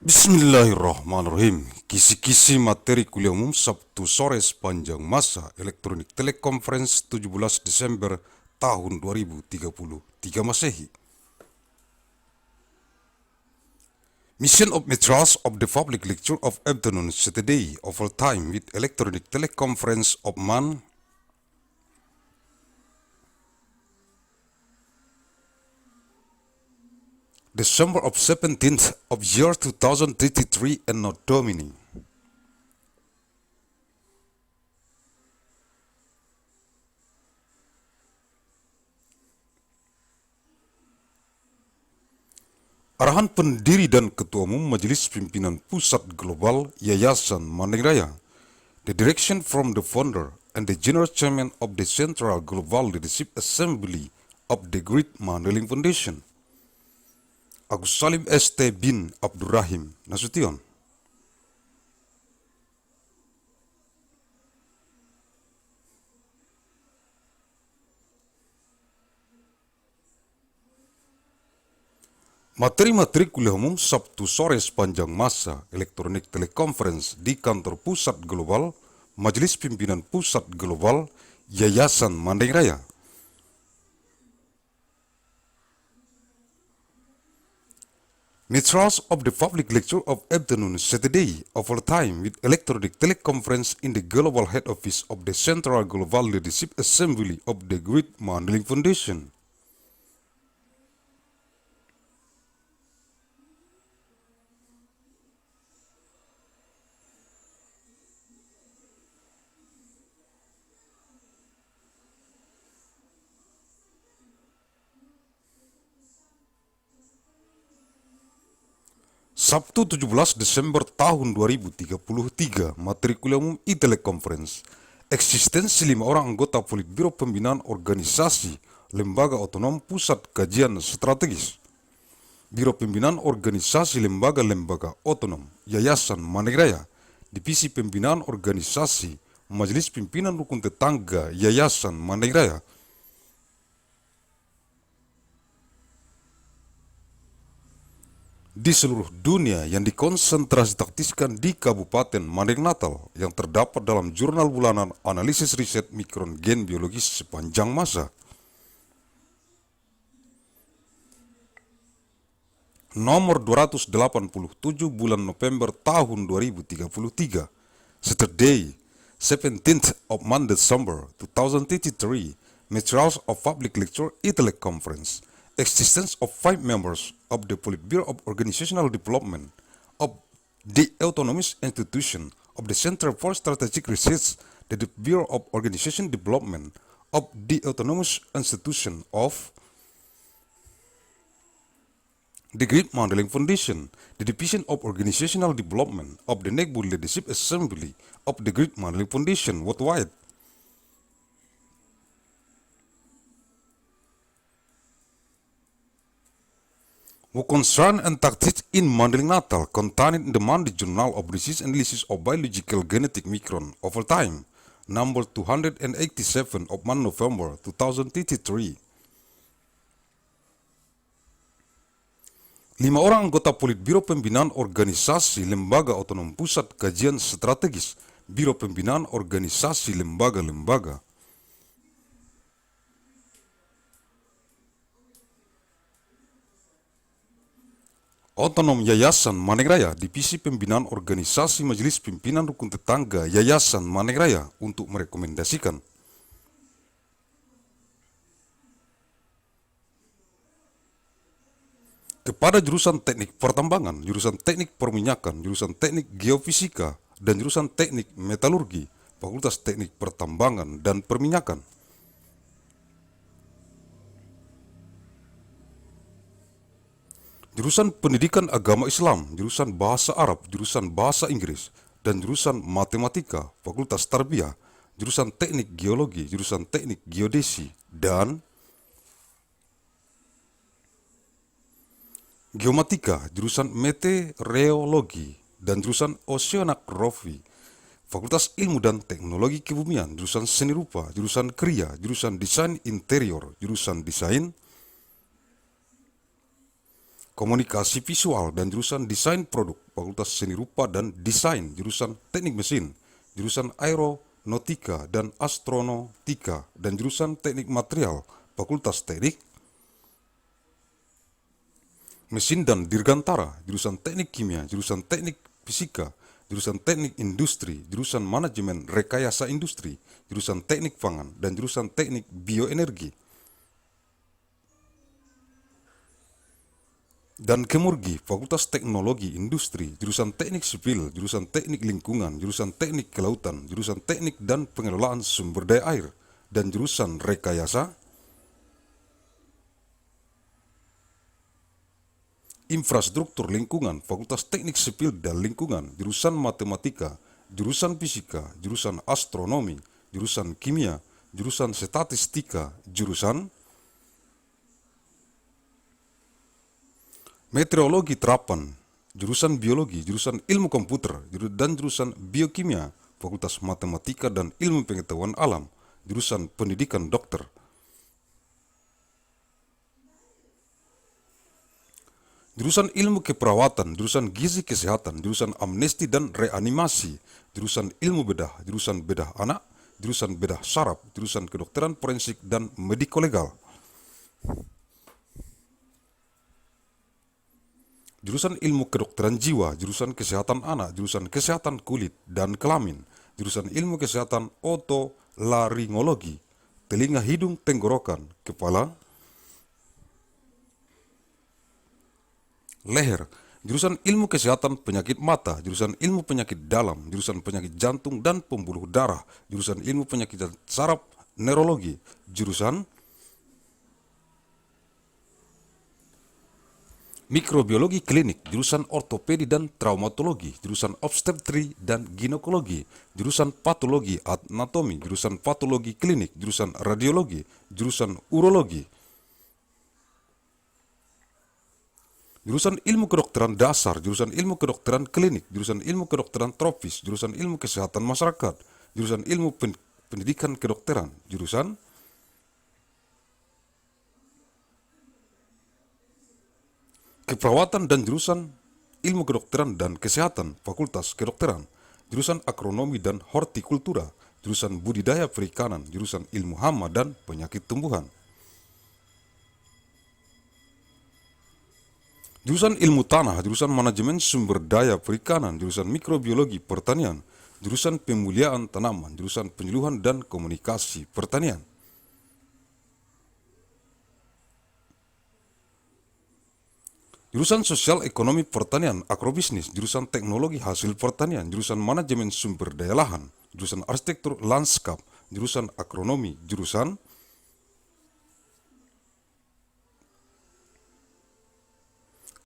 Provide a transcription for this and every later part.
Bismillahirrahmanirrahim. Kisi-kisi materi kuliah umum Sabtu sore sepanjang masa elektronik telekonferensi 17 Desember tahun 2033 Masehi. Mission of materials of the public lecture of afternoon Saturday of all time with electronic teleconference of December of 17th of year 2033 ANNO DOMINI. Arahan Pendiri dan Ketua Umum Majelis Pimpinan Pusat Global Yayasan Raya. The direction from the founder and the General Chairman of the Central Global Leadership Assembly of the Great Mandailing Foundation. Agussalim ST bin Abdur Rahim, Nasution. Materi-materi kuliah umum Sabtu sore sepanjang masa elektronik telekonferensi di kantor Pusat Global, Majelis Pimpinan Pusat Global, Yayasan Raya. Materials of the public lecture of afternoon Saturday of all time with electronic teleconference in the global head office of the Central Global Leadership Assembly of the Great Mandailing Foundation. Sabtu 17 Desember tahun 2033, materi kuliah umum e-teleconference. Eksistensi 5 orang anggota Politbiro Pembinaan Organisasi Lembaga Otonom Pusat Kajian Strategis. Biro Pembinaan Organisasi Lembaga-Lembaga Otonom Yayasan Raya. Divisi Pembinaan Organisasi Majelis Pimpinan Rukun Tetangga Yayasan Raya. Di seluruh dunia yang dikonsentrasi taktiskan di Kabupaten Mandailing Natal yang terdapat dalam jurnal bulanan analisis riset mikron gen biologis sepanjang masa. Nomor 287 bulan November tahun 2033, Saturday, 17th of December 2033, Materials of Public Lecture e-Teleconference. Existence of 5 members of the Politburo of Organizational Development of the Autonomous Institution of the Center for Strategic Research, the Bureau of Organization Development of the Autonomous Institution of the Great Mandailing Foundation, the Division of Organizational Development of the Neighborhood Leadership Assembly of the Great Mandailing Foundation worldwide. Who concern and tactics in Mandailing Natal contained in the Monday Journal of Research and Analysis of Biological Genetic Micron of all time, number 287 of November 2033. 5 orang anggota Politbiro Pembinaan Organisasi Lembaga Otonom Pusat Kajian Strategis, Biro Pembinaan Organisasi Lembaga-Lembaga, Otonom Yayasan Raya, Divisi Pembinaan Organisasi Majelis Pimpinan Rukun Tetangga Yayasan Raya untuk merekomendasikan kepada jurusan teknik pertambangan, jurusan teknik perminyakan, jurusan teknik geofisika, dan jurusan teknik metalurgi, Fakultas Teknik Pertambangan dan Perminyakan. Jurusan Pendidikan Agama Islam, jurusan Bahasa Arab, jurusan Bahasa Inggris, dan jurusan Matematika, Fakultas Tarbiyah, jurusan Teknik Geologi, jurusan Teknik Geodesi, dan Geomatika, jurusan Meteorologi, dan jurusan Oceanografi, Fakultas Ilmu dan Teknologi Kebumian, jurusan Seni Rupa, jurusan Kriya, jurusan Desain Interior, jurusan Desain Komunikasi Visual dan jurusan Desain Produk, Fakultas Seni Rupa dan Desain, jurusan Teknik Mesin, jurusan Aeronautika dan Astronautika, dan jurusan Teknik Material, Fakultas Teknik Mesin dan Dirgantara, jurusan Teknik Kimia, jurusan Teknik Fisika, jurusan Teknik Industri, jurusan Manajemen Rekayasa Industri, jurusan Teknik Pangan, dan jurusan Teknik Bioenergi. Dan Kemurgi, Fakultas Teknologi Industri, jurusan Teknik Sipil, jurusan Teknik Lingkungan, jurusan Teknik Kelautan, jurusan Teknik dan Pengelolaan Sumber Daya Air, dan jurusan Rekayasa Infrastruktur Lingkungan, Fakultas Teknik Sipil dan Lingkungan, jurusan Matematika, jurusan Fisika, jurusan Astronomi, jurusan Kimia, jurusan Statistika, jurusan Meteorologi Terapan, jurusan Biologi, jurusan Ilmu Komputer, dan jurusan Biokimia, Fakultas Matematika dan Ilmu Pengetahuan Alam, jurusan Pendidikan Dokter. Jurusan Ilmu Keperawatan, jurusan Gizi Kesehatan, jurusan Amnesti dan Reanimasi, jurusan Ilmu Bedah, jurusan Bedah Anak, jurusan Bedah Saraf, jurusan Kedokteran Forensik dan Mediko-Legal. Jurusan Ilmu Kedokteran Jiwa, jurusan Kesehatan Anak, jurusan Kesehatan Kulit dan Kelamin, jurusan Ilmu Kesehatan Otolaringologi, Telinga, Hidung, Tenggorokan, Kepala, Leher, jurusan Ilmu Kesehatan Penyakit Mata, jurusan Ilmu Penyakit Dalam, jurusan Penyakit Jantung dan Pembuluh Darah, jurusan Ilmu Penyakit Saraf Neurologi, jurusan Mikrobiologi Klinik, jurusan Ortopedi dan Traumatologi, jurusan Obstetri dan Ginekologi, jurusan Patologi Anatomi, jurusan Patologi Klinik, jurusan Radiologi, jurusan Urologi, jurusan Ilmu Kedokteran Dasar, jurusan Ilmu Kedokteran Klinik, jurusan Ilmu Kedokteran Tropis, jurusan Ilmu Kesehatan Masyarakat, jurusan Ilmu Pendidikan Kedokteran, jurusan Keperawatan dan jurusan Ilmu Kedokteran dan Kesehatan, Fakultas Kedokteran, jurusan Agronomi dan Hortikultura, jurusan Budidaya Perikanan, jurusan Ilmu Hama dan Penyakit Tumbuhan, jurusan Ilmu Tanah, jurusan Manajemen Sumber Daya Perikanan, jurusan Mikrobiologi Pertanian, jurusan Pemuliaan Tanaman, jurusan Penyuluhan dan Komunikasi Pertanian, jurusan Sosial Ekonomi Pertanian Agrobisnis, jurusan Teknologi Hasil Pertanian, jurusan Manajemen Sumber Daya Lahan, jurusan Arsitektur Lanskap, jurusan Agronomi, jurusan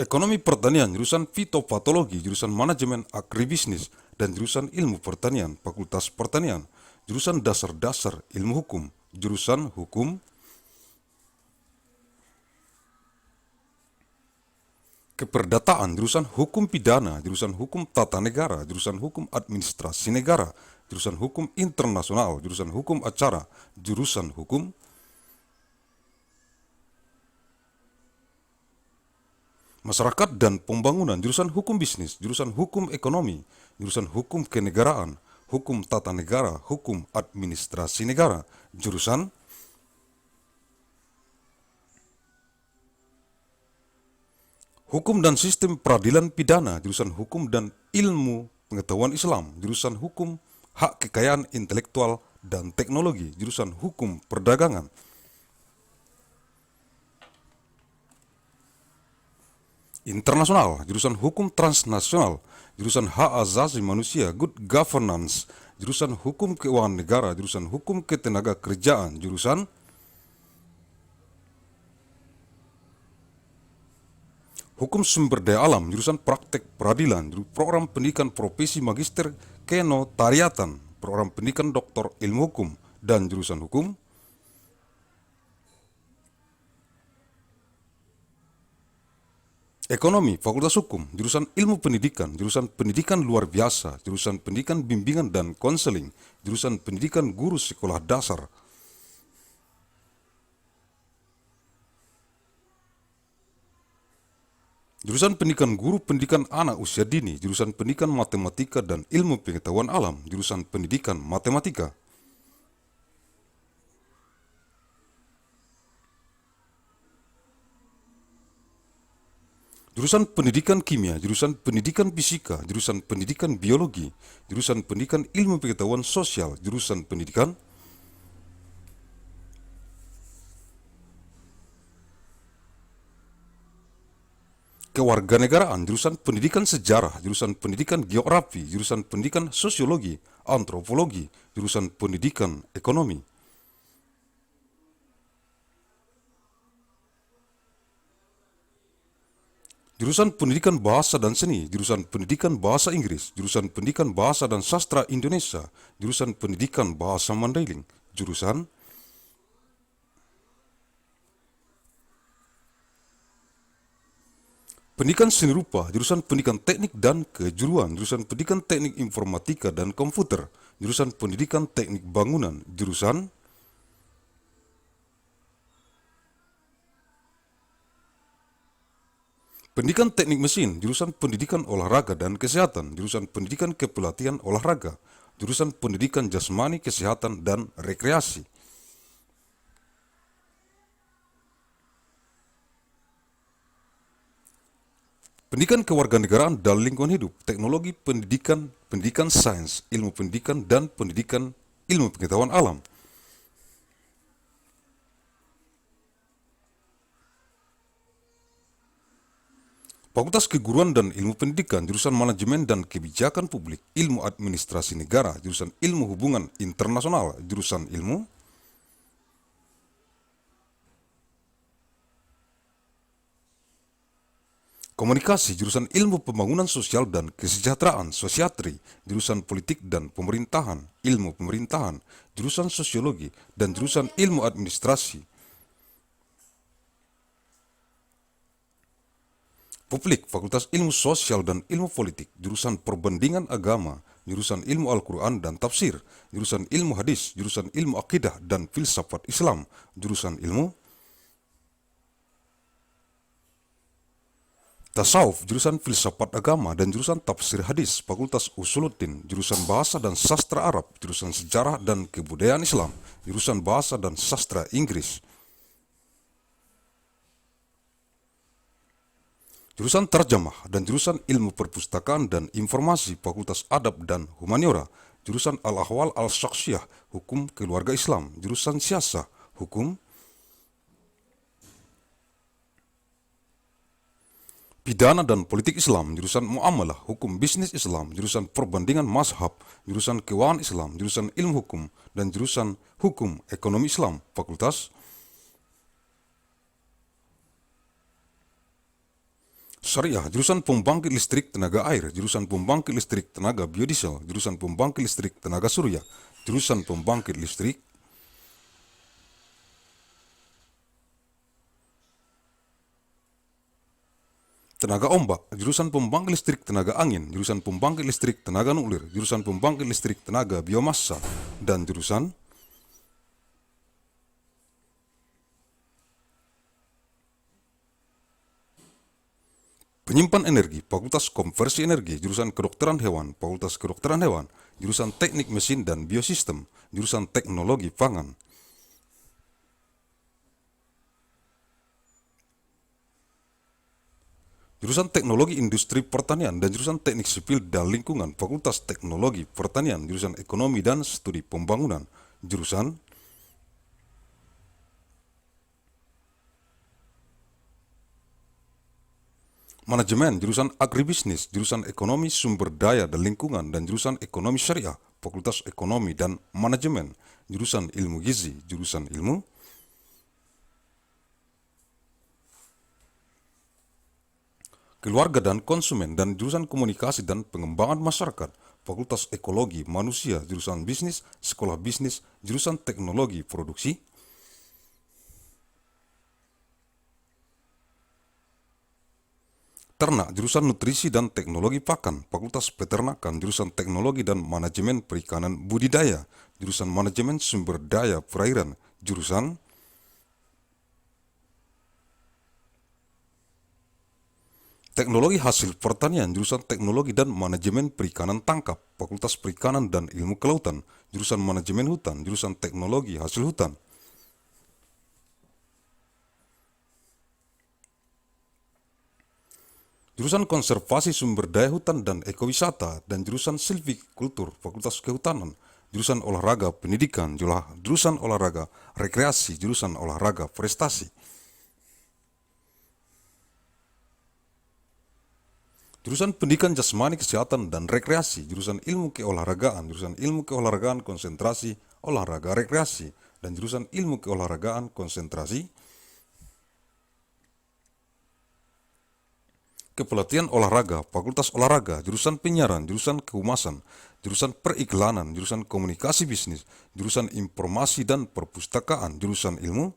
Ekonomi Pertanian, jurusan Fitopatologi, jurusan Manajemen Agribisnis, dan jurusan Ilmu Pertanian, Fakultas Pertanian, jurusan Dasar-Dasar Ilmu Hukum, jurusan Hukum Keperdataan, jurusan Hukum Pidana, jurusan Hukum Tata Negara, jurusan Hukum Administrasi Negara, jurusan Hukum Internasional, jurusan Hukum Acara, jurusan Hukum Masyarakat dan Pembangunan, jurusan Hukum Bisnis, jurusan Hukum Ekonomi, jurusan Hukum Kenegaraan, Hukum Tata Negara, Hukum Administrasi Negara, jurusan Hukum dan Sistem Peradilan Pidana, jurusan Hukum dan Ilmu Pengetahuan Islam, jurusan Hukum Hak Kekayaan Intelektual dan Teknologi, jurusan Hukum Perdagangan, Internasional, jurusan Hukum Transnasional, jurusan Hak Asasi Manusia, Good Governance, jurusan Hukum Keuangan Negara, jurusan Hukum Ketenagakerjaan, jurusan Hukum Sumber Daya Alam, jurusan Praktek Peradilan, program Pendidikan Profesi Magister Kenotariatan, program Pendidikan Doktor Ilmu Hukum, dan jurusan Hukum Ekonomi, Fakultas Hukum, jurusan Ilmu Pendidikan, jurusan Pendidikan Luar Biasa, jurusan Pendidikan Bimbingan dan Konseling, jurusan Pendidikan Guru Sekolah Dasar, Jurusan pendidikan guru pendidikan anak usia dini, jurusan pendidikan matematika dan ilmu pengetahuan alam, jurusan pendidikan matematika. Jurusan pendidikan kimia, jurusan pendidikan fisika, jurusan pendidikan biologi, jurusan pendidikan ilmu pengetahuan sosial, jurusan pendidikan kewarganegaraan, jurusan pendidikan sejarah, jurusan pendidikan geografi, jurusan pendidikan sosiologi, antropologi, jurusan pendidikan ekonomi. Jurusan pendidikan bahasa dan seni, jurusan pendidikan bahasa Inggris, jurusan pendidikan bahasa dan sastra Indonesia, jurusan pendidikan bahasa Mandailing, jurusan pendidikan seni rupa, jurusan pendidikan teknik dan kejuruan, jurusan pendidikan teknik informatika dan komputer, jurusan pendidikan teknik bangunan, jurusan pendidikan teknik mesin, jurusan pendidikan olahraga dan kesehatan, jurusan pendidikan kepelatihan olahraga, jurusan pendidikan jasmani, kesehatan, dan rekreasi. Pendidikan kewarganegaraan dan lingkungan hidup, teknologi pendidikan, pendidikan sains, ilmu pendidikan, dan pendidikan ilmu pengetahuan alam. Fakultas Keguruan dan Ilmu Pendidikan, jurusan Manajemen dan Kebijakan Publik, Ilmu Administrasi Negara, jurusan Ilmu Hubungan Internasional, jurusan Ilmu Komunikasi, jurusan Ilmu Pembangunan Sosial dan Kesejahteraan, Sosiatri, jurusan Politik dan Pemerintahan, Ilmu Pemerintahan, jurusan Sosiologi, dan jurusan Ilmu Administrasi Publik, Fakultas Ilmu Sosial dan Ilmu Politik, jurusan Perbandingan Agama, jurusan Ilmu Al-Quran dan Tafsir, jurusan Ilmu Hadis, jurusan Ilmu Akidah dan Filsafat Islam, jurusan Ilmu Tasawuf, jurusan Filsafat Agama dan jurusan Tafsir Hadis, Fakultas Usuluddin, jurusan Bahasa dan Sastra Arab, jurusan Sejarah dan Kebudayaan Islam, jurusan Bahasa dan Sastra Inggris. Jurusan Terjemah dan jurusan Ilmu Perpustakaan dan Informasi, Fakultas Adab dan Humaniora, jurusan Al-Ahwal Al-Syakhsiyah, Hukum Keluarga Islam, jurusan Siasah, Hukum Pidana dan Politik Islam, jurusan Muamalah, Hukum Bisnis Islam, jurusan Perbandingan Mazhab, jurusan Keuangan Islam, jurusan Ilmu Hukum, dan jurusan Hukum Ekonomi Islam, Fakultas Syariah, jurusan Pembangkit Listrik Tenaga Air, jurusan Pembangkit Listrik Tenaga Biodiesel, jurusan Pembangkit Listrik Tenaga Surya, jurusan Pembangkit Listrik Tenaga Ombak, jurusan Pembangkit Listrik Tenaga Angin, jurusan Pembangkit Listrik Tenaga Nuklir, jurusan Pembangkit Listrik Tenaga Biomasa, dan jurusan Penyimpan Energi, Fakultas Konversi Energi, jurusan Kedokteran Hewan, Fakultas Kedokteran Hewan, jurusan Teknik Mesin dan Biosistem, jurusan Teknologi Pangan. Jurusan Teknologi Industri Pertanian dan jurusan Teknik Sipil dan Lingkungan, Fakultas Teknologi Pertanian, jurusan Ekonomi dan Studi Pembangunan, jurusan Manajemen, jurusan Agribisnis, jurusan Ekonomi Sumber Daya dan Lingkungan, dan jurusan Ekonomi Syariah, Fakultas Ekonomi dan Manajemen, jurusan Ilmu Gizi, jurusan Ilmu Keluarga dan Konsumen, dan jurusan Komunikasi dan Pengembangan Masyarakat, Fakultas Ekologi Manusia, jurusan Bisnis, Sekolah Bisnis, jurusan Teknologi Produksi, Ternak, jurusan Nutrisi dan Teknologi Pakan, Fakultas Peternakan, jurusan Teknologi dan Manajemen Perikanan Budidaya, jurusan Manajemen Sumber Daya Perairan, jurusan Teknologi hasil pertanian, jurusan Teknologi dan Manajemen Perikanan Tangkap, Fakultas Perikanan dan Ilmu Kelautan, jurusan Manajemen Hutan, jurusan Teknologi Hasil Hutan. Jurusan Konservasi Sumber Daya Hutan dan Ekowisata, dan jurusan Silvikultur, Fakultas Kehutanan, jurusan Olahraga Pendidikan, jurusan Olahraga Rekreasi, jurusan Olahraga Prestasi. Jurusan Pendidikan Jasmani Kesehatan dan Rekreasi, jurusan Ilmu Keolahragaan, jurusan Ilmu Keolahragaan Konsentrasi Olahraga Rekreasi, dan jurusan Ilmu Keolahragaan Konsentrasi Kepelatihan Olahraga, Fakultas Olahraga, jurusan Penyiaran, jurusan Kehumasan, jurusan Periklanan, jurusan Komunikasi Bisnis, jurusan Informasi dan Perpustakaan, jurusan Ilmu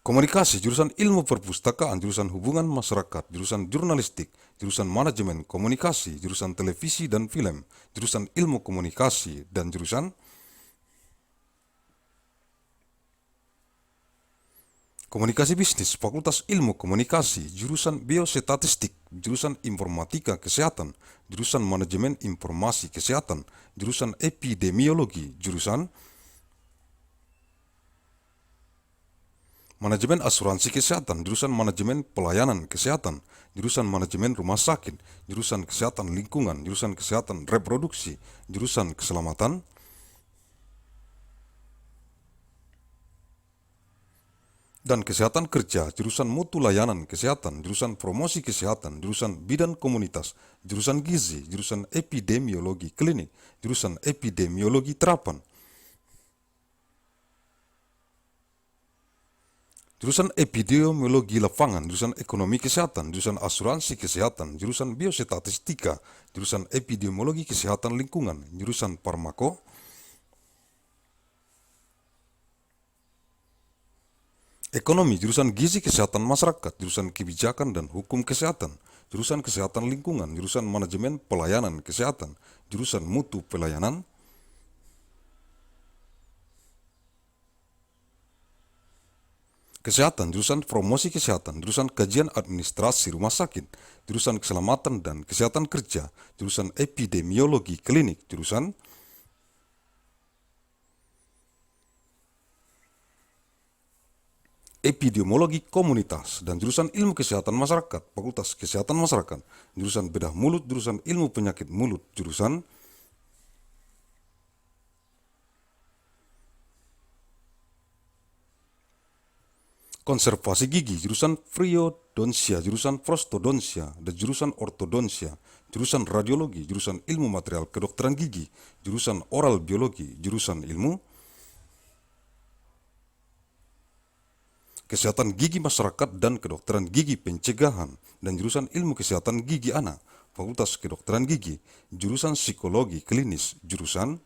Komunikasi, jurusan Ilmu Perpustakaan, jurusan Hubungan Masyarakat, jurusan Jurnalistik, jurusan Manajemen Komunikasi, jurusan Televisi dan Film, jurusan Ilmu Komunikasi, dan jurusan Komunikasi Bisnis, Fakultas Ilmu Komunikasi, jurusan Biostatistik, jurusan Informatika Kesehatan, jurusan Manajemen Informasi Kesehatan, jurusan Epidemiologi, jurusan Manajemen Asuransi Kesehatan, jurusan Manajemen Pelayanan Kesehatan, jurusan Manajemen Rumah Sakit, jurusan Kesehatan Lingkungan, jurusan Kesehatan Reproduksi, jurusan Keselamatan dan Kesehatan Kerja, jurusan Mutu Layanan Kesehatan, jurusan Promosi Kesehatan, jurusan Bidan Komunitas, jurusan Gizi, jurusan Epidemiologi Klinik, jurusan Epidemiologi Terapan, jurusan Epidemiologi Lapangan, jurusan Ekonomi Kesehatan, jurusan Asuransi Kesehatan, jurusan Biostatistika, jurusan Epidemiologi Kesehatan Lingkungan, jurusan Farmako, Ekonomi, jurusan Gizi Kesehatan Masyarakat, jurusan Kebijakan dan Hukum Kesehatan, jurusan Kesehatan Lingkungan, jurusan Manajemen Pelayanan Kesehatan, jurusan Mutu Pelayanan, Kesehatan, jurusan Promosi Kesehatan, jurusan Kajian Administrasi Rumah Sakit, jurusan Keselamatan dan Kesehatan Kerja, jurusan Epidemiologi Klinik, jurusan Epidemiologi Komunitas, dan jurusan Ilmu Kesehatan Masyarakat, Fakultas Kesehatan Masyarakat, jurusan Bedah Mulut, jurusan Ilmu Penyakit Mulut, jurusan Konservasi Gigi, jurusan Priodontia, jurusan Prostodontia, dan jurusan Ortodontia, jurusan Radiologi, jurusan Ilmu Material Kedokteran Gigi, jurusan Oral Biologi, jurusan Ilmu Kesehatan Gigi Masyarakat dan Kedokteran Gigi Pencegahan, dan jurusan Ilmu Kesehatan Gigi Anak, Fakultas Kedokteran Gigi, jurusan Psikologi Klinis, jurusan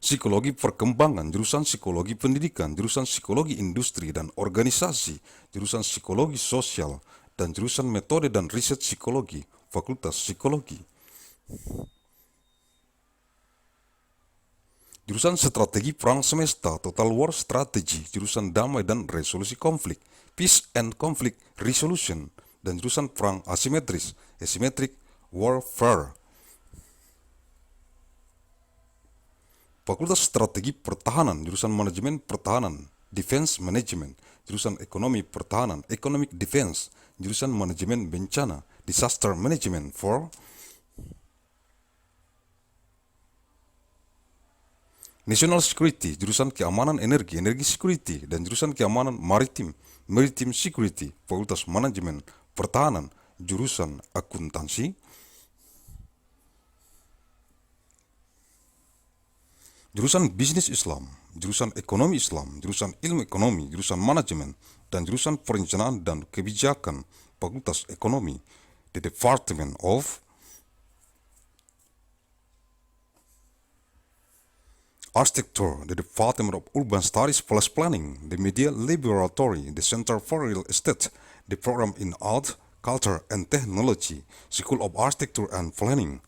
Psikologi Perkembangan, jurusan Psikologi Pendidikan, jurusan Psikologi Industri dan Organisasi, jurusan Psikologi Sosial, dan jurusan Metode dan Riset Psikologi, Fakultas Psikologi. Jurusan Strategi Perang Semesta, Total War Strategy, jurusan Damai dan Resolusi Konflik, Peace and Conflict Resolution, dan jurusan Perang Asimetris, Asymmetric Warfare. Fakultas Strategi Pertahanan, jurusan Manajemen Pertahanan, Defense Management, jurusan Ekonomi Pertahanan, Economic Defense, jurusan Manajemen Bencana, Disaster Management for National Security, jurusan Keamanan Energi, Energi Security, dan jurusan Keamanan Maritim, Maritime Security, Fakultas Manajemen Pertahanan, jurusan Akuntansi, jurusan Bisnis Islam, jurusan Ekonomi Islam, jurusan Ilmu Ekonomi, jurusan Manajemen, dan jurusan Perencanaan dan Kebijakan, Fakultas Ekonomi, the Department of Architecture, the Department of Urban Studies plus Planning, the Media Laboratory, the Center for Real Estate, the Program in Art, Culture and Technology, School of Architecture and Planning,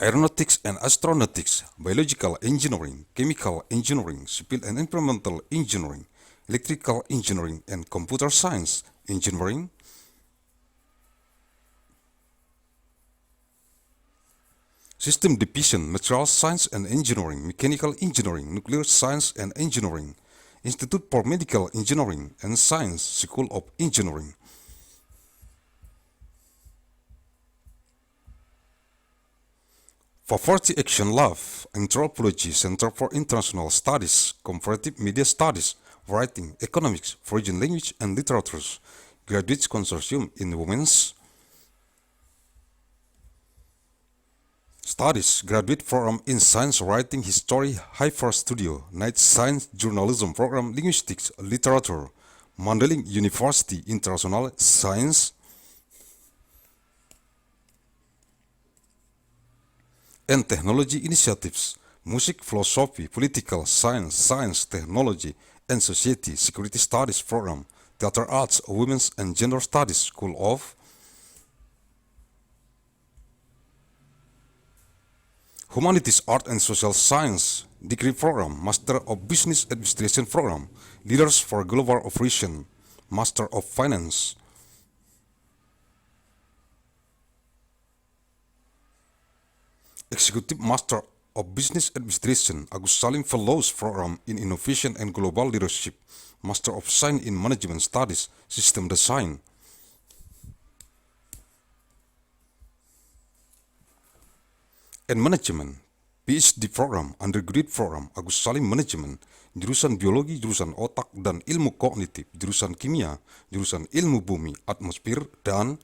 aeronautics and astronautics, biological engineering, chemical engineering, civil and environmental engineering, electrical engineering and computer science engineering, system division, material science and engineering, mechanical engineering, nuclear science and engineering, Institute for Medical Engineering and Science, School of Engineering. Poverty Action Lab, Anthropology, Center for International Studies, Comparative Media Studies, Writing, Economics, Foreign Language and Literatures, Graduates Consortium in Women's Studies, Graduate Program in Science Writing, History, Hyper Studio, Night Science Journalism Program, Linguistics, Literature, Mandailing University, International Science and Technology Initiatives, Music, Philosophy, Political Science, Science, Technology and Society, Security Studies Program, Theater Arts, Women's and Gender Studies, School of Humanities, Art and Social Science, Degree Program, Master of Business Administration Program, Leaders for Global Operation, Master of Finance, Executive Master of Business Administration, Agussalim Fellows Program in Innovation and Global Leadership, Master of Science in Management Studies, System Design, and Management, PhD Program, Undergraduate Program, Agussalim Management, jurusan Biologi, jurusan Otak dan Ilmu Kognitif, jurusan Kimia, jurusan Ilmu Bumi, Atmosfer, dan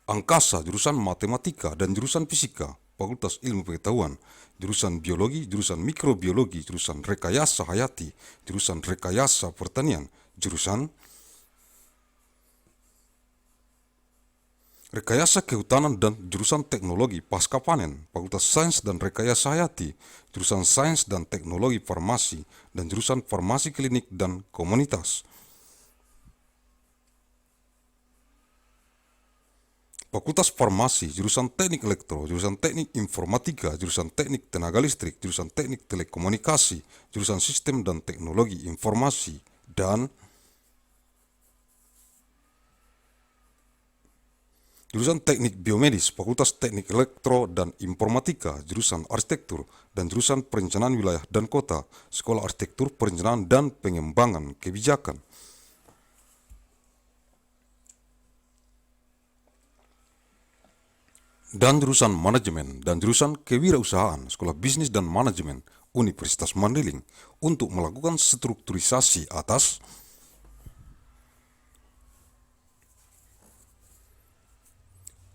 Angkasa, jurusan Matematika dan jurusan Fisika, Fakultas Ilmu Pengetahuan, jurusan Biologi, jurusan Mikrobiologi, jurusan Rekayasa Hayati, jurusan Rekayasa Pertanian, jurusan Rekayasa Kehutanan dan jurusan Teknologi Pasca Panen, Fakultas Sains dan Rekayasa Hayati, jurusan Sains dan Teknologi Farmasi, dan jurusan Farmasi Klinik dan Komunitas. Fakultas Farmasi, jurusan Teknik Elektro, jurusan Teknik Informatika, jurusan Teknik Tenaga Listrik, jurusan Teknik Telekomunikasi, jurusan Sistem dan Teknologi Informasi, dan jurusan Teknik Biomedis, Fakultas Teknik Elektro dan Informatika, jurusan Arsitektur, dan jurusan Perencanaan Wilayah dan Kota, Sekolah Arsitektur, Perencanaan dan Pengembangan Kebijakan. Dan jurusan Manajemen dan jurusan Kewirausahaan, Sekolah Bisnis dan Manajemen, Universitas Mandailing, untuk melakukan strukturisasi atas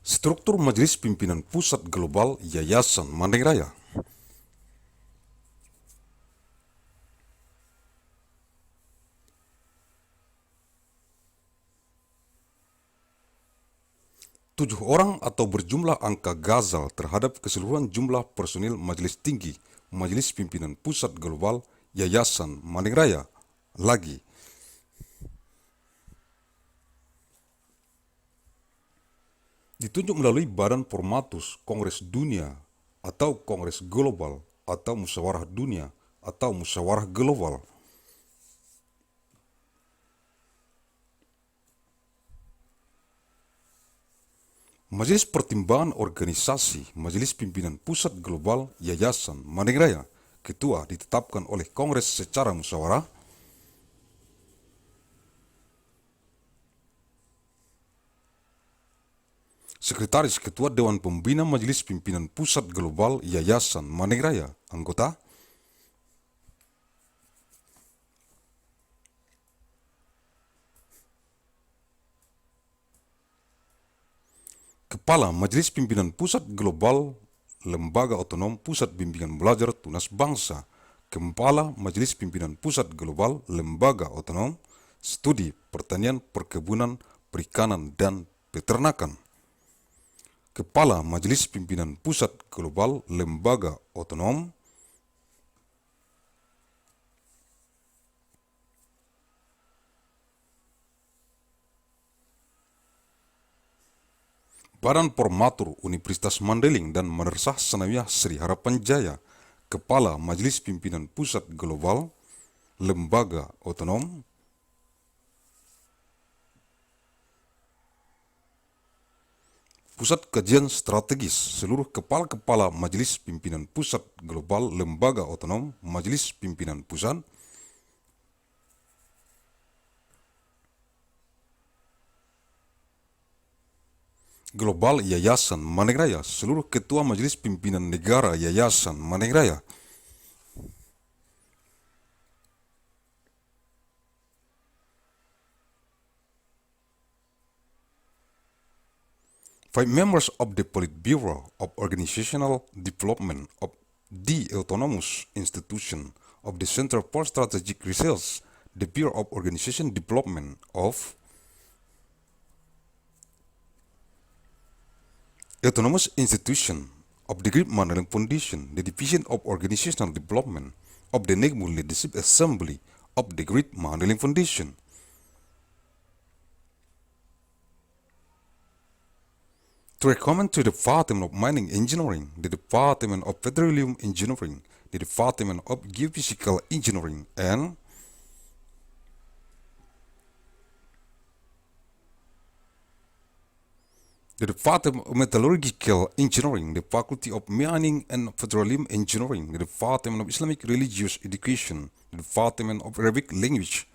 struktur Majelis Pimpinan Pusat Global Yayasan Mandailing Raya. Tujuh orang atau berjumlah angka gazal terhadap keseluruhan jumlah personil Majelis Tinggi Majelis Pimpinan Pusat Global Yayasan Mandailing Raya lagi ditunjuk melalui Badan Formatus Kongres Dunia atau Kongres Global atau Musyawarah Dunia atau Musyawarah Global. Majelis Pertimbangan Organisasi Majelis Pimpinan Pusat Global Yayasan Mandailing Raya, Ketua ditetapkan oleh Kongres secara musyawarah. Sekretaris Ketua Dewan Pembina Majelis Pimpinan Pusat Global Yayasan Mandailing Raya, anggota. Kepala Majelis Pimpinan Pusat Global Lembaga Otonom Pusat Bimbingan Belajar Tunas Bangsa, Kepala Majelis Pimpinan Pusat Global Lembaga Otonom Studi Pertanian, Perkebunan, Perikanan, dan Peternakan, Kepala Majelis Pimpinan Pusat Global Lembaga Otonom Badan Formatur Universitas Mandailing dan Madrasah Sanawiyah Sri Harapan Jaya, Kepala Majelis Pimpinan Pusat Global, Lembaga Otonom, Pusat Kajian Strategis, seluruh kepala-kepala Majelis Pimpinan Pusat Global, Lembaga Otonom, Majelis Pimpinan Pusat, Global Yayasan Mandailing Raya, seluruh Ketua Majelis Pimpinan Negara Yayasan Mandailing Raya, five members of the Politburo of Organizational Development of the Autonomous Institution of the Center for Strategic Research, the Bureau of Organization Development of Autonomous Institution of the Great Mandailing Foundation, the Division of Organizational Development of the Negmu Leadership Assembly of the Great Mandailing Foundation, to recommend to the Department of Mining Engineering, the Department of Petroleum Engineering, the Department of Geophysical Engineering, and the Department of Metallurgical Engineering, the Faculty of Mining and Petroleum Engineering, the Department of Islamic Religious Education, the Department of Arabic Language,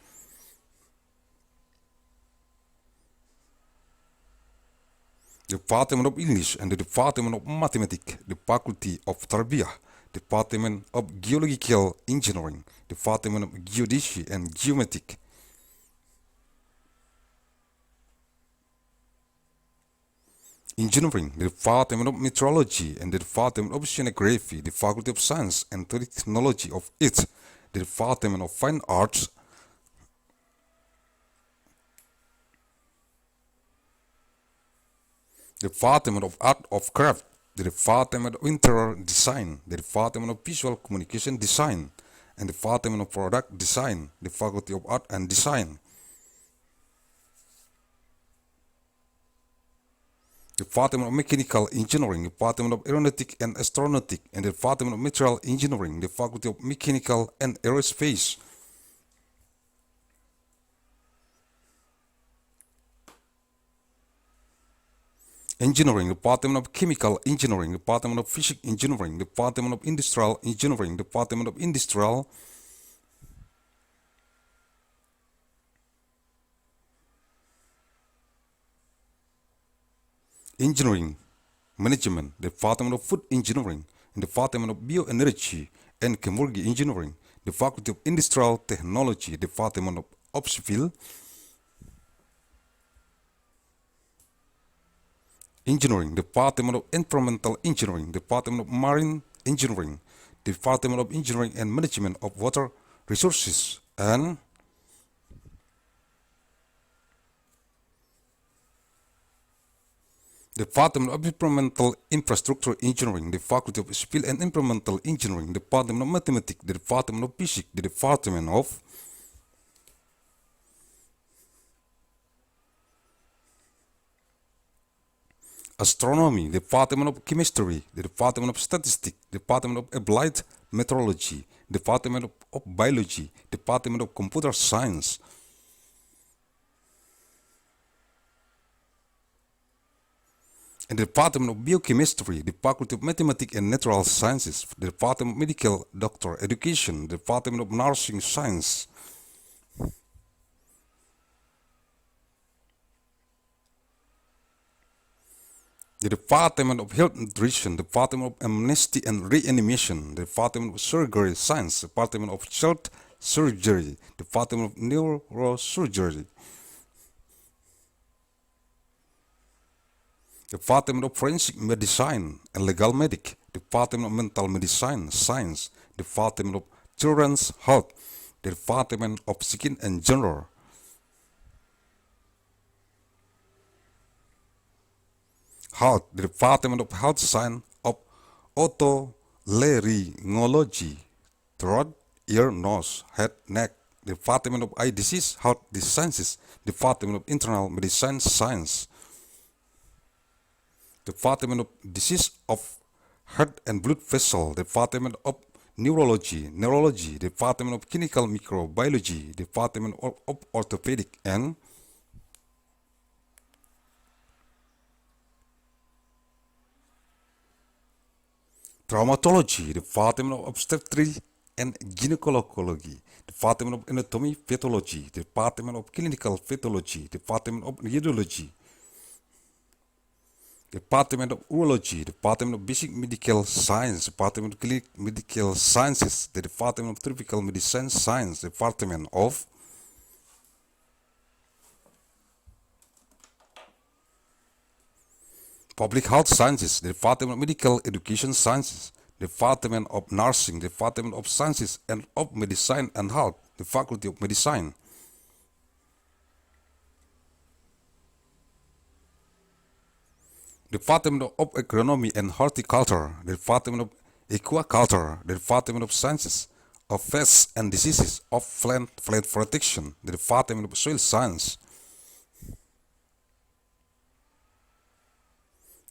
the Department of English and the Department of Mathematics, the Faculty of Tarbiyah, Department of Geological Engineering, Department of Geodesy and Geometric, Engineering, the Department of Meteorology and the Department of Oceanography, the Faculty of Science and Technology of it, the Department of Fine Arts, the Department of Art of Craft, the Department of Interior Design, the Department of Visual Communication Design, and the Department of Product Design, the Faculty of Art and Design, the Department of Mechanical Engineering, the Department of Aeronautic and Astronautic, and the Department of Material Engineering, the Faculty of Mechanical and Aerospace, Engineering, Department of Chemical Engineering, Department of Physics Engineering, Department of Industrial Engineering, Department of Industrial Engineering Management, Department of Food Engineering, and Department of Bioenergy and Chemurgy Engineering, the Faculty of Industrial Technology, Department of Civil Engineering, Department of Environmental Engineering, Department of Marine Engineering, Department of Engineering and Management of Water Resources, and Department of Environmental Infrastructure Engineering, the Faculty of Civil and Environmental Engineering, Department of Mathematics, the Department of Physics, the Department of Astronomy, the Department of Chemistry, the Department of Statistics, Department of Applied Meteorology, Department of Biology, Department of Computer Science, and the Department of Biochemistry, the Faculty of Mathematics and Natural Sciences, the Department of Medical Doctor Education, the Department of Nursing Science, the Department of Health Nutrition, the Department of Amnesty and Reanimation, the Department of Surgery Science, the Department of Child Surgery, the Department of Neurosurgery, Department of Forensic Medicine and Legal Medic, Department of Mental Medicine Science, Department of Children's Health, the Department of Skin and Gender, Health, the Department of Health Science of Otolaryngology, Throat, Ear, Nose, Head, Neck, the Department of Eye Disease, Health Sciences, Department of Internal Medicine Science, Department of Disease of Heart and Blood Vessel, Department of Neurology, Department of Clinical Microbiology, Department of Orthopedic and Traumatology, Department of Obstetrics and Gynecology, Department of Anatomy Pathology, Department of Clinical Pathology, Department of Radiology, Department of Urology, Department of Basic Medical Science, Department of Clinic Medical Sciences, the Department of Tropical Medicine Science, Department of Public Health Sciences, the Department of Medical Education Sciences, Department of Nursing, Department of Sciences and of Medicine and Health, the Faculty of Medicine, Department of Agronomy and Horticulture, the Department of Aquaculture, the Department of Sciences of Pests and Diseases of Plant Protection, the Department of Soil Science,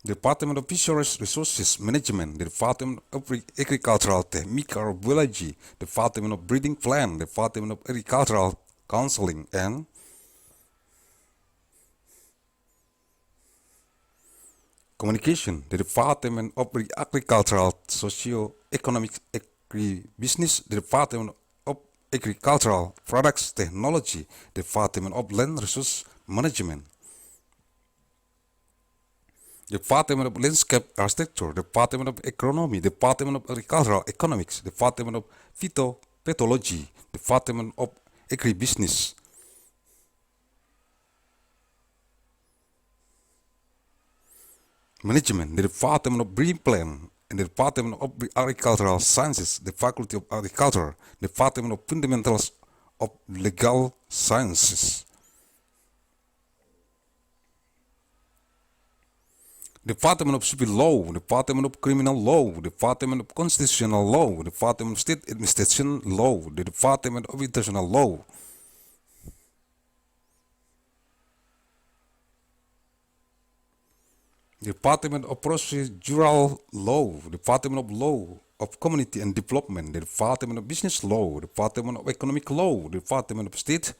Department of Fisheries Resources Management, the Department of Agricultural Microbiology, Department of Breeding Plant, Department of Agricultural Counseling and Communication, the Department of Agricultural Socio-Economic Agribusiness, the Department of Agricultural Products Technology, Department of Land Resource Management, Department of Landscape Architecture, Department of Agronomy, Department of Agricultural Economics, Department of Phytopathology, Department of Agribusiness, Management, the Department of Breeding Plant, and the Department of Agricultural Sciences, the Faculty of Agriculture, Department of Fundamentals of Legal Sciences, Department of Civil Law, Department of Criminal Law, Department of Constitutional Law, Department of State Administration Law, the Department of International Law, Department of Procedural Law, Department of Law of Community and Development, the Department of Business Law, Department of Economic Law, Department of State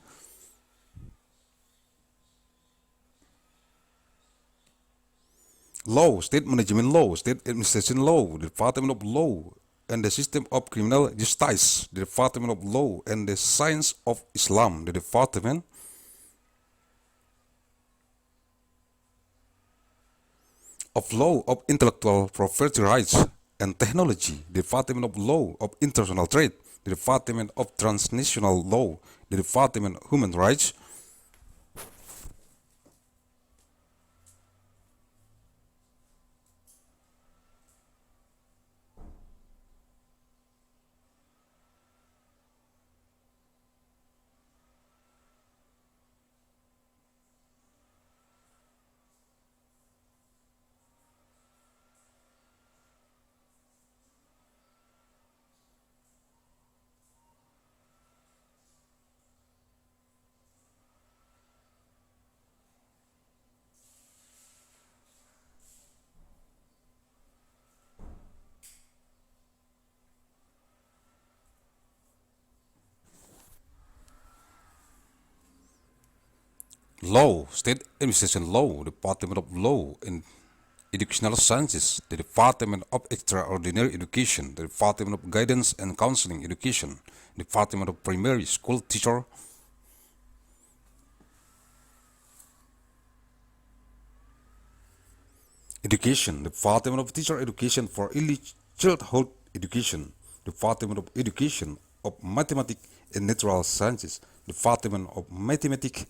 Law, State Management Law, State Administration Law, the Department of Law and the System of Criminal Justice, the Department of Law and the Science of Islam, the Department of Law of Intellectual Property Rights and Technology, the Department of Law of International Trade, the Department of Transnational Law, the Department of Human Rights, Law, State Administration Law, Department of Law and Educational Sciences, the Department of Extraordinary Education, the Department of Guidance and Counseling Education, Department of Primary School Teacher, Education, Department of Teacher Education for Early Childhood Education, Department of Education of Mathematics and Natural Sciences, Department of Mathematics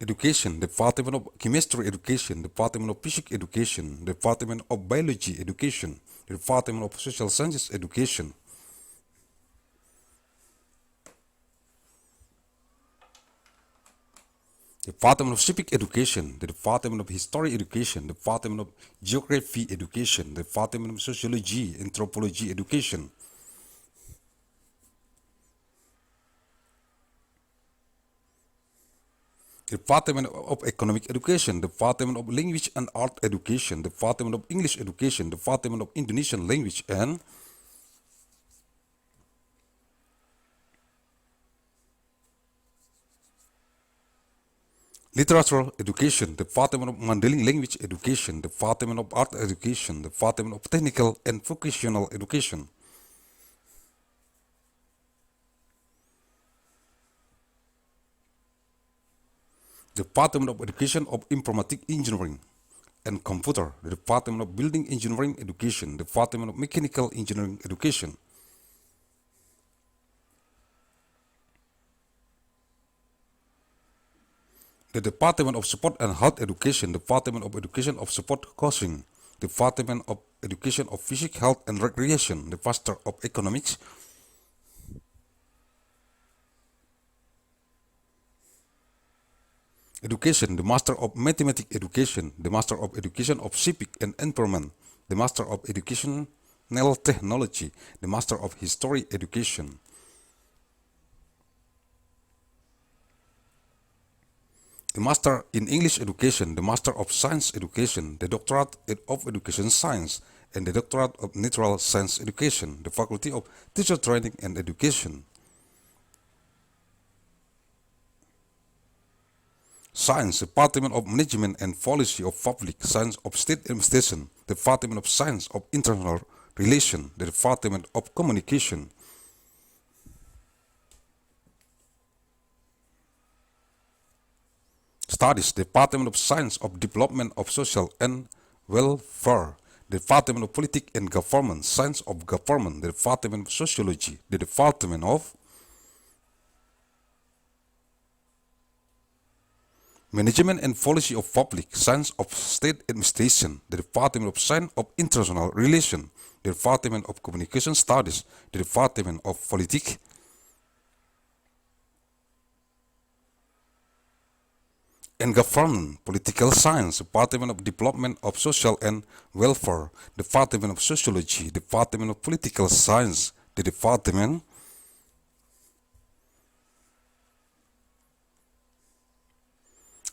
Education, Department of Chemistry Education, Department of Physics Education, Department of Biology Education, Department of Social Sciences Education, Department of Civic Education, the Department of History Education, Department of Geography Education, Department of Sociology, Anthropology Education, Department of Economic Education, Department of Language and Art Education, Department of English Education, Department of Indonesian Language and Literature Education, Department of Mandailing Language Education, Department of Art Education, Department of Technical and Vocational Education. Department of Education of Informatic Engineering and Computer, the Department of Building Engineering Education, Department of Mechanical Engineering Education. The Department of Sport and Health Education, Department of Education of Sport Coaching, Department of Education of Physics, Health and Recreation, the Master of Economics, Education, the Master of Mathematics Education, the Master of Education of Civic and Environment, the Master of Educational Technology, the Master of History Education. The Master in English Education, the Master of Science Education, the Doctorate of Education Science, and the Doctorate of Natural Science Education, the Faculty of Teacher Training and Education. Science, Department of Management and Policy of Public Science of State Administration, the Department of Science of International Relations, the Department of Communication. Studies, Department of Science of Development of Social and Welfare, the Department of Politics and Government, Science of Government, the Department of Sociology, the Department of Management and Policy of Public Science of State Administration, the Department of Science of International Relations, the Department of Communication Studies, the Department of Politics and Government, Political Science, Department of Development of Social and Welfare, Department of Sociology, Department of Political Science, the Department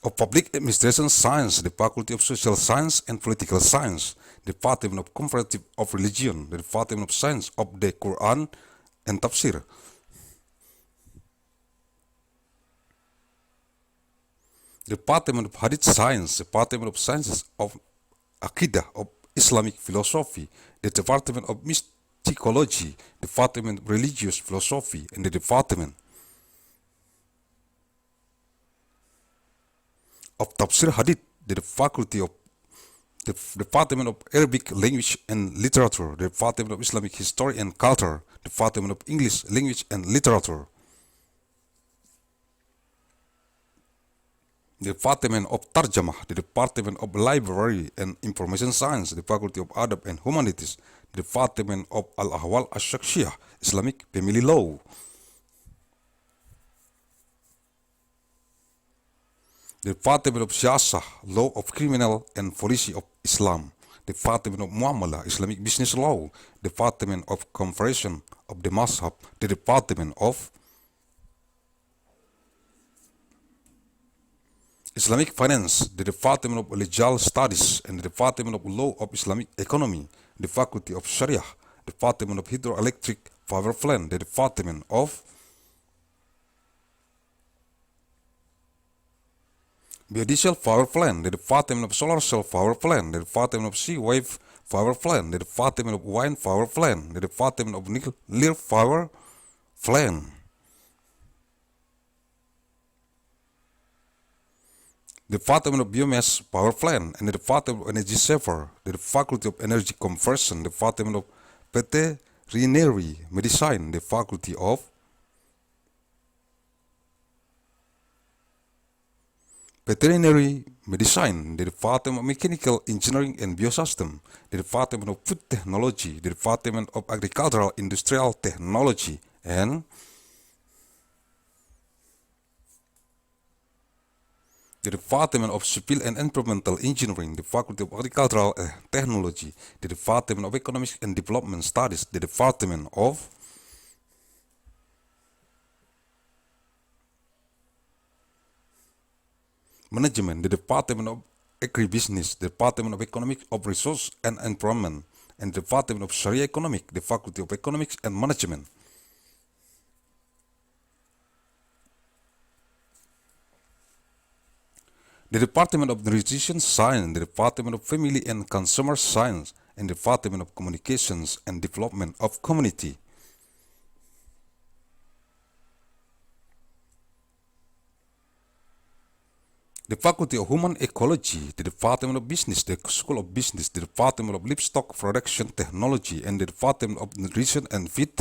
of Public Administration Science, the Faculty of Social Science and Political Science, Department of Comparative of Religion, the Department of Science of the Quran and Tafsir, Department of Hadith Science, Department of Sciences of Aqidah of Islamic Philosophy, the Department of Mysticology, Department of Religious Philosophy, and the Department of Tafsir Hadith, the Faculty of the Department of Arabic Language and Literature, the Department of Islamic History and Culture, Department of English Language and Literature, the Department of Tarjamah, the Department of Library and Information Science, the Faculty of Adab and Humanities, the Department of Al-Ahwal Ash-Shakshiyah, Islamic Family Law, the Department of Siyasah, Law of Criminal and Policy of Islam, the Department of Muamalah, Islamic Business Law, Department of Conversion of the Mazhab, the Department of Islamic Finance, the Department of Legal Studies, and the Department of Law of Islamic Economy, the Faculty of Sharia, Department of Hydroelectric Power Plant, the Department of Biodiesel Power Plant, the Department of Solar Cell Power Plant, the Department of Sea Wave Power Plant, the Department of Wine Power Plant, the Department of Nuclear Power Plant, the Department of Biomass Power Plant, and the Department of Energy Saver, the Faculty of Energy Conversion, the Department of Veterinary Medicine, the Faculty of Veterinary Medicine, the Department of Mechanical Engineering and Biosystem, the Department of Food Technology, the Department of Agricultural Industrial Technology, and the Department of Civil and Environmental Engineering, the Faculty of Agricultural Technology, the Department of Economics and Development Studies, the Department of Management, the Department of Agribusiness, the Department of Economic of Resource and Employment, and the Department of Sharia Economic, the Faculty of Economics and Management. The Department of Nutrition Science, the Department of Family and Consumer Science, and the Department of Communications and Development of Community. The Faculty of Human Ecology, the Department of Business, the School of Business, the Department of Livestock Production Technology, and the Department of Nutrition and Feed.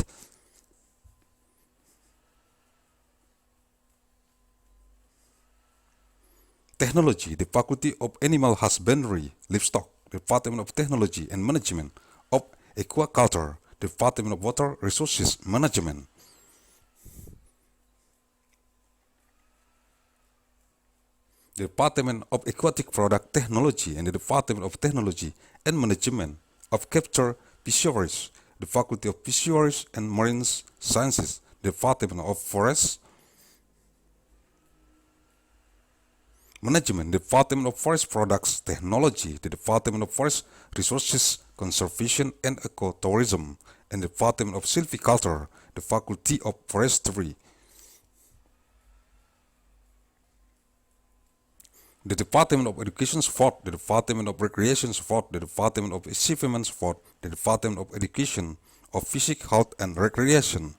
Technology, the Faculty of Animal Husbandry, Livestock, the Department of Technology and Management of Aquaculture, the Department of Water Resources Management. The Department of Aquatic Product Technology and the Department of Technology and Management of Capture Fisheries, the Faculty of Fisheries and Marine Sciences, the Department of Forest Management, the Department of Forest Products Technology, the Department of Forest Resources Conservation and Ecotourism, and the Department of Silviculture, the Faculty of Forestry. The Department of Education Sport, the Department of Recreation Sport, the Department of Achievement Sport, the Department of Education of Physical Health and Recreation.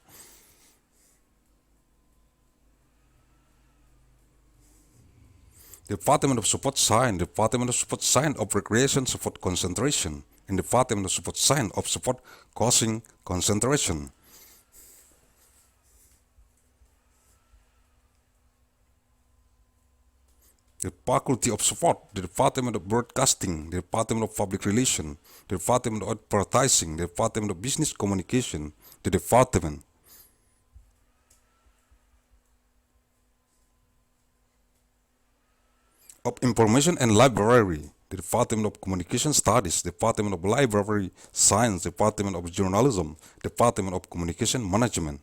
The Department of Support Science, the Department of Support Science of Recreation Support Concentration, and the Department of Support Science of Support Causing Concentration. The Faculty of Support, the Department of Broadcasting, the Department of Public Relations, the Department of Advertising, the Department of Business Communication, the Department of Information and Library, the Department of Communication Studies, the Department of Library Science, the Department of Journalism, the Department of Communication Management.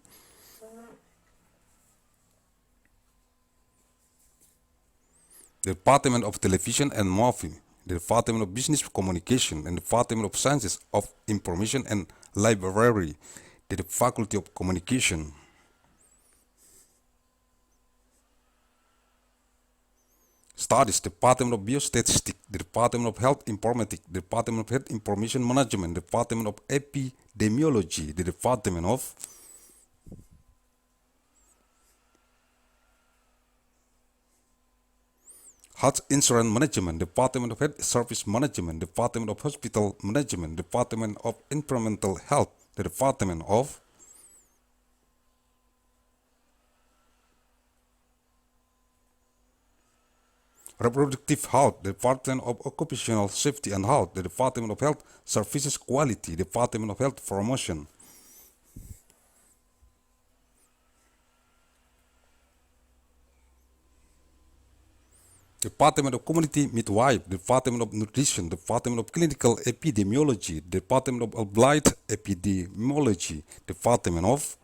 The Department of Television and Movie, the Department of Business Communication, and the Department of Sciences of Information and Library, the Faculty of Communication. Studies, the Department of Biostatistics, the Department of Health Informatics, the Department of Health Information Management, the Department of Epidemiology, the Department of Health Insurance Management, Department of Health Service Management, Department of Hospital Management, Department of Environmental Health, the Department of Reproductive Health, the Department of Occupational Safety and Health, the Department of Health Services Quality, Department of Health Promotion. Department of Community Midwife, Department of Nutrition, Department of Clinical Epidemiology, Department of Applied Epidemiology, Department of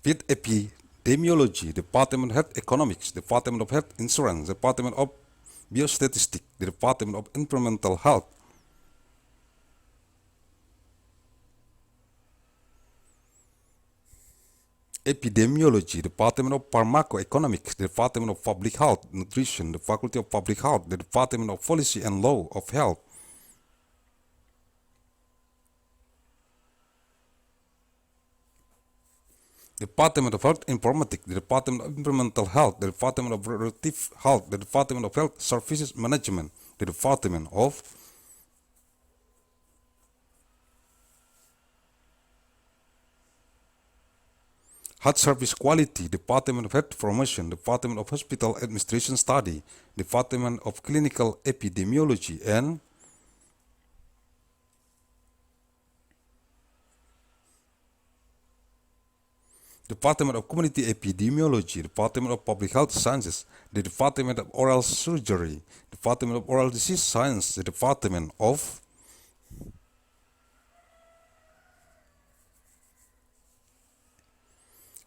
Field Epidemiology, Department of Health Economics, Department of Health Insurance, Department of Biostatistics, the Department of Environmental Health. Epidemiology, Department of Pharmacoeconomics, the Department of Public Health, Nutrition, the Faculty of Public Health, the Department of Policy and Law of Health. Department of Health Informatics, the Department of Environmental Health, the Department of Reproductive Health, the Department of Health Services Management, the Department of Health Service Quality, Department of Health Promotion, Department of Hospital Administration Study, Department of Clinical Epidemiology, and Department of Community Epidemiology, Department of Public Health Sciences, the Department of Oral Surgery, Department of Oral Disease Science, the Department of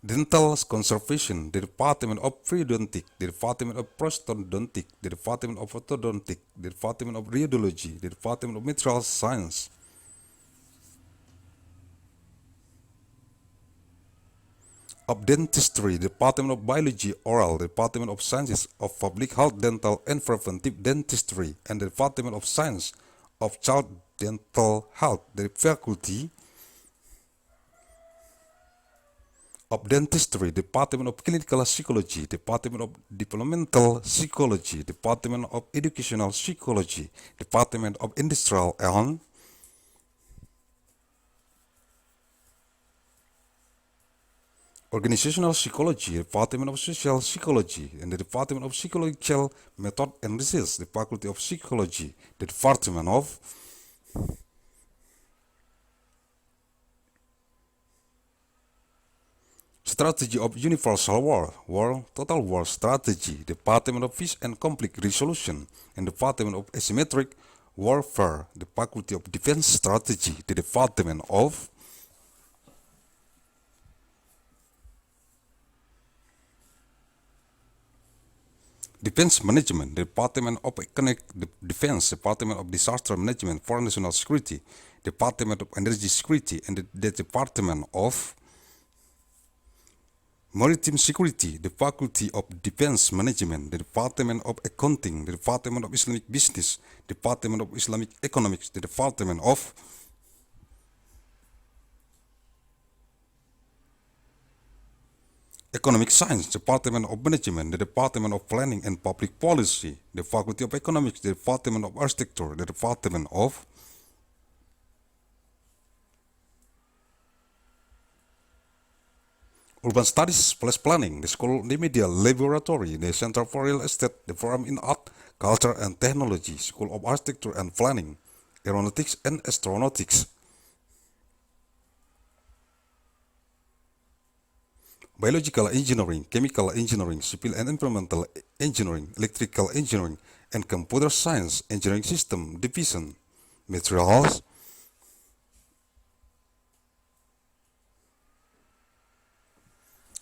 Dental Conservation, the Department of Periodontic, the Department of Prosthodontic, the Department of Orthodontic, the Department of Radiology, the Department of Material Science. Of Dentistry, the Department of Biology Oral, the Department of Sciences of Public Health Dental and Preventive Dentistry, and the Department of Science of Child Dental Health, the Faculty of Dentistry, Department of Clinical Psychology, Department of Developmental Psychology, Department of Educational Psychology, Department of Industrial and Organizational Psychology, Department of Social Psychology, and the Department of Psychological Method and Research, the Faculty of Psychology, the Department of Strategy of Universal War, Total War Strategy, Department of Peace and Conflict Resolution, and Department of Asymmetric Warfare, the Faculty of Defense Strategy, the Department of Defense Management, the Department of Economic Defense, Department of Disaster Management for National Security, Department of Energy Security, and the Department of Maritime Security, the Faculty of Defense Management, the Department of Accounting, the Department of Islamic Business, Department of Islamic Economics, the Department of Economic Science, Department of Management, the Department of Planning and Public Policy, the Faculty of Economics, the Department of Architecture, the Department of Urban Studies plus Planning, the School of the Media Laboratory, the Center for Real Estate, the Forum in Art, Culture and Technology, School of Architecture and Planning, Aeronautics and Astronautics. Biological Engineering, Chemical Engineering, Civil and Environmental Engineering, Electrical Engineering, and Computer Science Engineering System Division, Materials,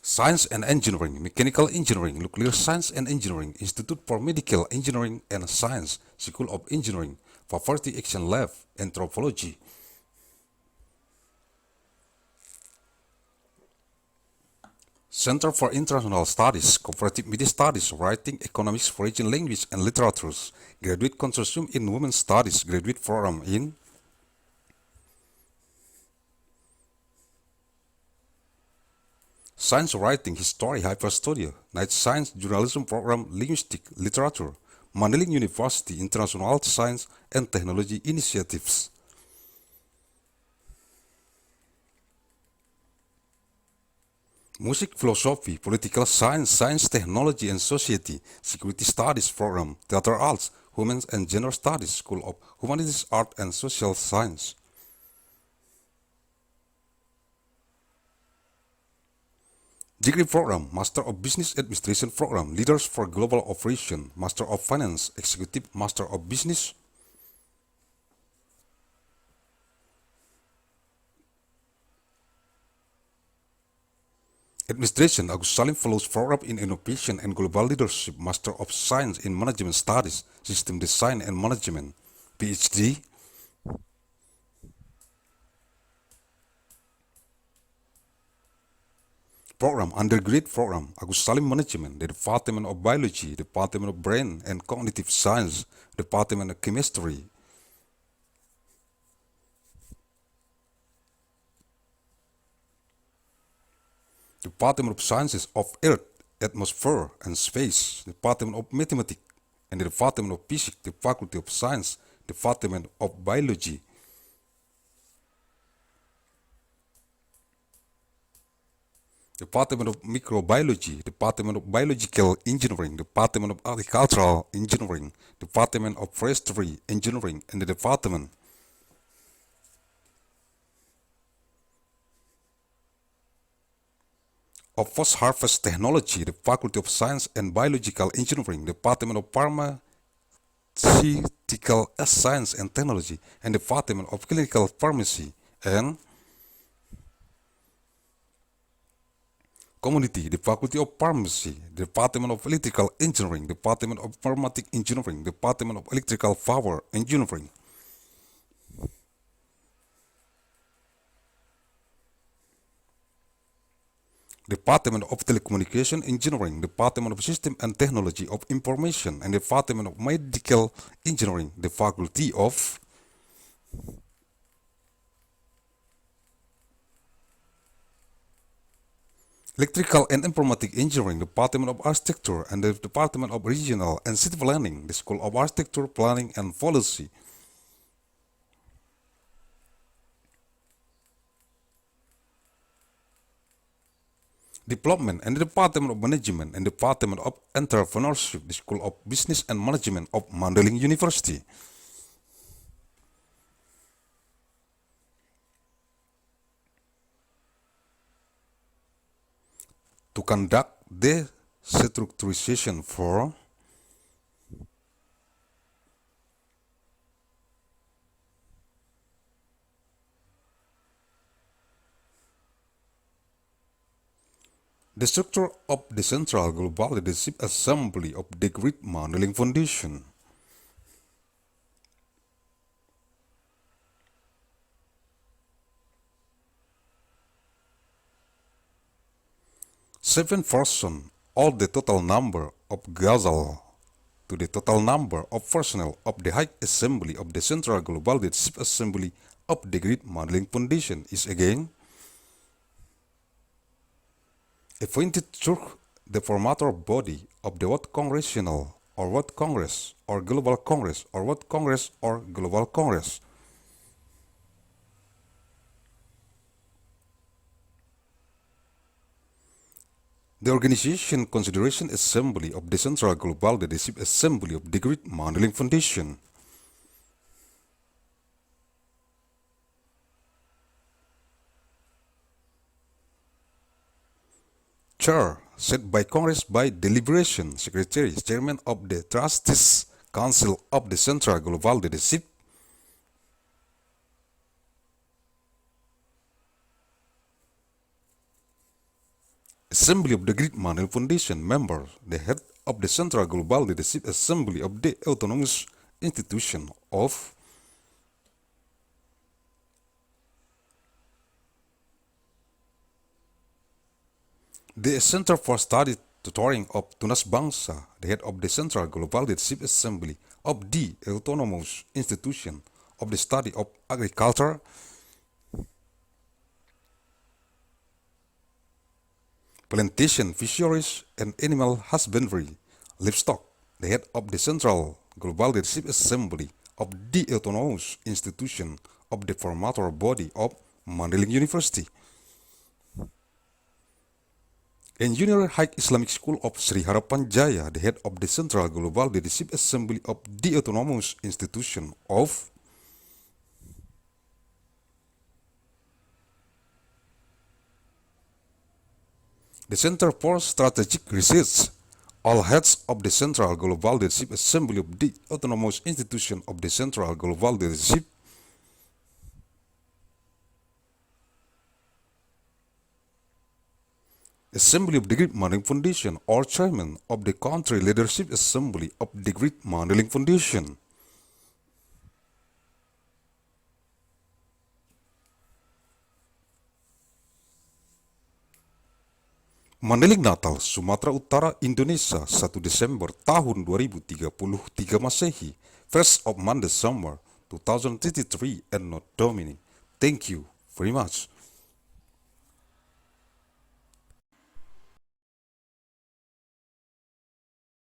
Science and Engineering, Mechanical Engineering, Nuclear Science and Engineering, Institute for Medical Engineering and Science, School of Engineering, Poverty Action Lab, Anthropology. Center for International Studies, Cooperative Media Studies, Writing, Economics, Foreign Language and Literatures, Graduate Consortium in Women's Studies, Graduate Program in Science Writing, History, Hyperstudy, Night Science Journalism Program, Linguistic, Literature, Mandailing University, International Science and Technology Initiatives. Music, Philosophy, Political Science, Science, Technology and Society, Security Studies Program, Theater Arts, Women's and Gender Studies, School of Humanities, Art and Social Science. Degree Program, Master of Business Administration Program, Leaders for Global Operation, Master of Finance, Executive Master of Business, Administration, Agussalim Fellows Program in Innovation and Global Leadership, Master of Science in Management Studies, System Design and Management, PhD, Program, Undergraduate Program, Agussalim Management, the Department of Biology, Department of Brain and Cognitive Science, Department of Chemistry, Department of Sciences of Earth, Atmosphere and Space, Department of Mathematics, and the Department of Physics, the Faculty of Science, Department of Biology. Department of Microbiology, Department of Biological Engineering, Department of Agricultural Engineering, Department of Forestry Engineering, and the Department of Post-Harvest Technology, the Faculty of Science and Biological Engineering, Department of Pharmaceutical Science and Technology, and Department of Clinical Pharmacy, and Community, the Faculty of Pharmacy, Department of Electrical Engineering, Department of Pharmatic Engineering, Department of Electrical Power Engineering. Department of Telecommunication Engineering, Department of System and Technology of Information, and Department of Medical Engineering, the Faculty of Electrical and Informatic Engineering, Department of Architecture, and the Department of Regional and City Planning, the School of Architecture, Planning and Policy. Development and the Department of Management and Department of Entrepreneurship, the School of Business and Management of Mandailing University. To conduct the structurization for the structure of the Central Global Leadership Assembly of the Great Mandailing Foundation. Seven person, all the total number of Ghazal to the total number of personnel of the High Assembly of the Central Global Leadership Assembly of the Great Mandailing Foundation is again appointed through the formator body of the World Congressional or World Congress or Global Congress or World Congress or Global Congress. The Organization Consideration Assembly of the Central Global Leadership Assembly of the Great Mandailing Foundation. Chair, set by Congress by deliberation, Secretary, Chairman of the Trustees Council of the Central Global Leadership. Assembly of the Great Mandailing Foundation members, the head of the Central Global Leadership Assembly of the Autonomous Institution of the Center for Study Tutoring of Tunas Bangsa, the head of the Central Global Leadership Assembly of the Autonomous Institution of the Study of Agriculture, Plantation, Fisheries, and Animal Husbandry, Livestock, the head of the Central Global Leadership Assembly of the Autonomous Institution of the formator body of Mandailing University. Engineer High Islamic School of Sri Harapan Jaya, the head of the Central Global Leadership Assembly of the Autonomous Institution of the Center for Strategic Research, all heads of the Central Global Leadership Assembly of the Autonomous Institution of the Central Global Leadership, Assembly of the Great Mandailing Foundation, or Chairman of the Country Leadership Assembly of the Great Mandailing Foundation. Mandailing Natal, Sumatera Utara, Indonesia, 1 Desember tahun 2033 Masehi, 1st of December 2033, ANNO, DOMINI. Thank you very much.